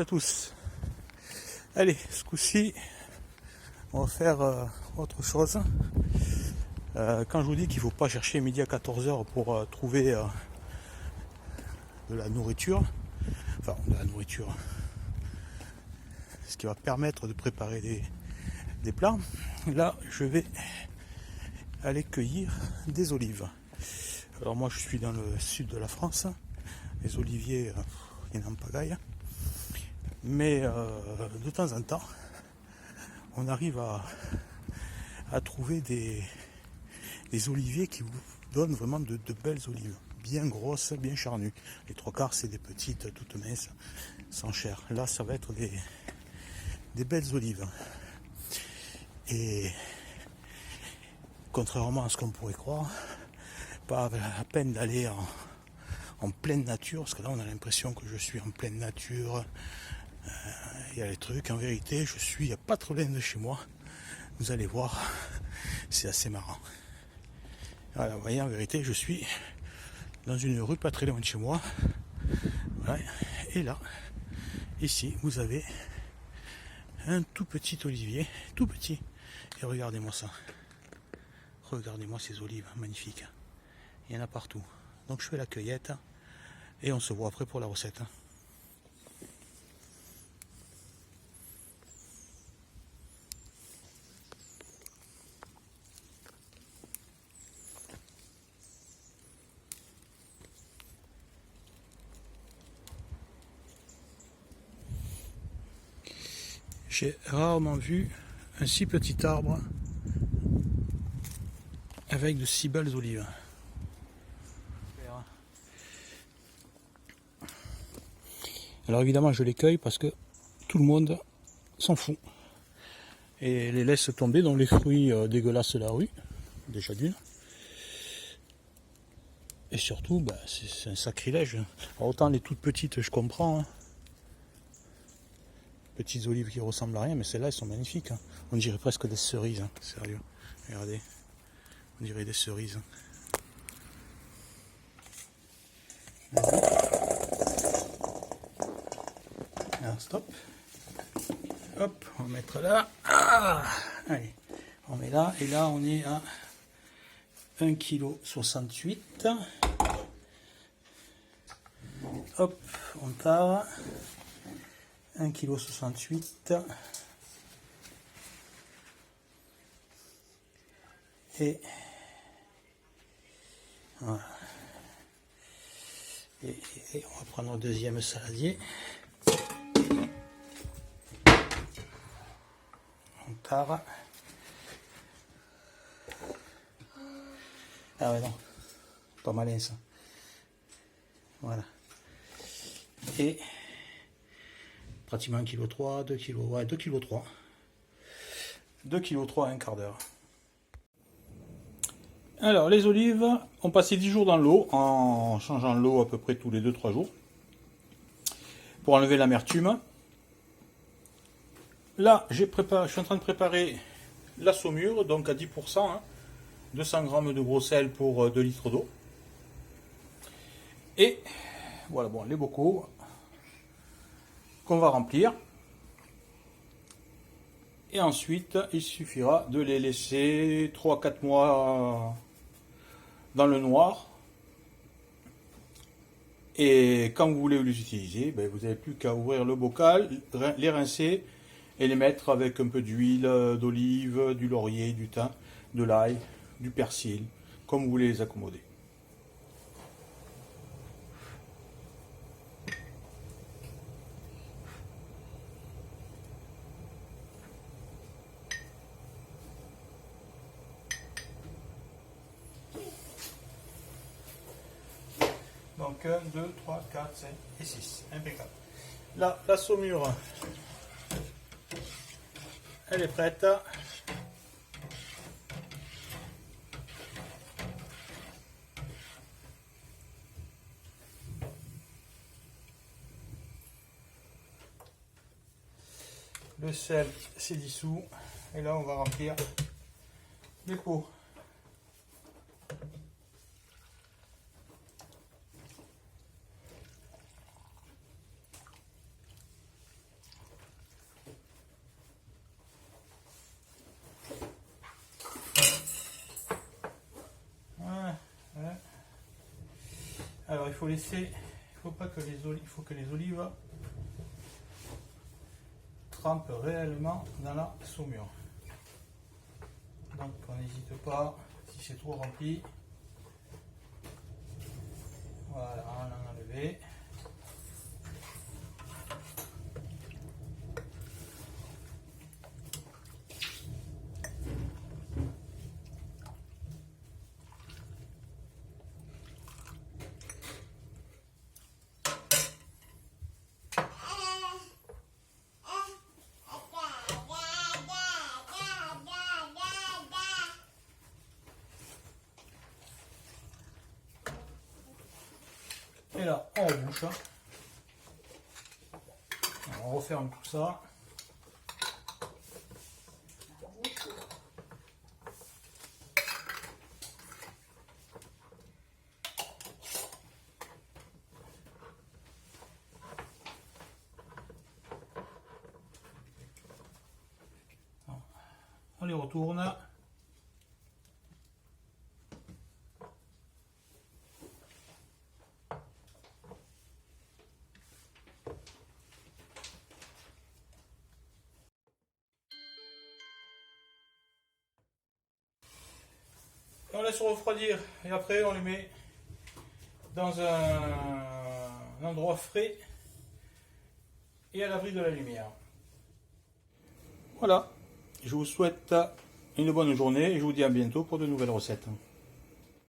tous. Allez, ce coup-ci, on va faire autre chose. Quand je vous dis qu'il ne faut pas chercher midi à 14h pour trouver de la nourriture, enfin de la nourriture, ce qui va permettre de préparer des plats, là je vais aller cueillir des olives. Alors moi je suis dans le sud de la France, les oliviers, il y en a en pagaille, mais de temps en temps, on arrive à trouver des oliviers qui vous donnent vraiment de belles olives, bien grosses, bien charnues. Les trois quarts c'est des petites, toutes minces, sans chair. Là ça va être des belles olives. Et contrairement à ce qu'on pourrait croire, pas la peine d'aller en pleine nature, parce que là on a l'impression que je suis en pleine nature. Il y a les trucs, en vérité je suis, il n'y a pas trop loin de chez moi. Vous allez voir, c'est assez marrant. Voilà, vous voyez, en vérité je suis dans une rue pas très loin de chez moi. Voilà. Et là, ici, vous avez un tout petit olivier, tout petit. Et regardez-moi ça. Regardez-moi ces olives, magnifiques. Il y en a partout. Donc je fais la cueillette et on se voit après pour la recette. J'ai rarement vu un si petit arbre avec de si belles olives. Alors évidemment je les cueille parce que tout le monde s'en fout et les laisse tomber dans les fruits dégueulasses de la rue, déjà d'une. Et surtout, c'est un sacrilège. Alors, autant les toutes petites je comprends, hein. Petites olives qui ressemblent à rien, mais celles-là elles sont magnifiques, hein. On dirait presque des cerises, hein. Sérieux. Regardez, on dirait des cerises. Alors stop. Hop, on va mettre là. Ah, allez, on met là, et là on est à 1,68 kg. Hop, on tare. 1,68 kg. Et voilà. Et on va prendre le deuxième saladier. On tare. Ah ouais, non, pas malin ça. Voilà. Et pratiquement 1,3 kg, 2 kg, ouais, 2,3 kg. 2,3 kg à un quart d'heure. Alors, les olives ont passé 10 jours dans l'eau, en changeant l'eau à peu près tous les 2-3 jours, pour enlever l'amertume. Là, je suis en train de préparer la saumure, donc à 10%, hein, 200 g de gros sel pour 2 litres d'eau. Et voilà, bon, les bocaux qu'on va remplir. Et ensuite, il suffira de les laisser 3-4 mois dans le noir. Et quand vous voulez les utiliser, vous n'avez plus qu'à ouvrir le bocal, les rincer et les mettre avec un peu d'huile d'olive, du laurier, du thym, de l'ail, du persil, comme vous voulez les accommoder. Donc 1, 2, 3, 4, 5 et 6. Impeccable. Là, la saumure, elle est prête. Le sel s'est dissous. Et là, on va remplir les pots. il faut laisser, il faut pas que les olives, il faut que les olives trempent réellement dans la saumure. Donc on n'hésite pas, si c'est trop rempli, voilà, on en enlever. Et là, on rebouche. On referme tout ça. On les retourne. On laisse refroidir et après on les met dans un endroit frais et à l'abri de la lumière. Voilà, je vous souhaite une bonne journée et je vous dis à bientôt pour de nouvelles recettes.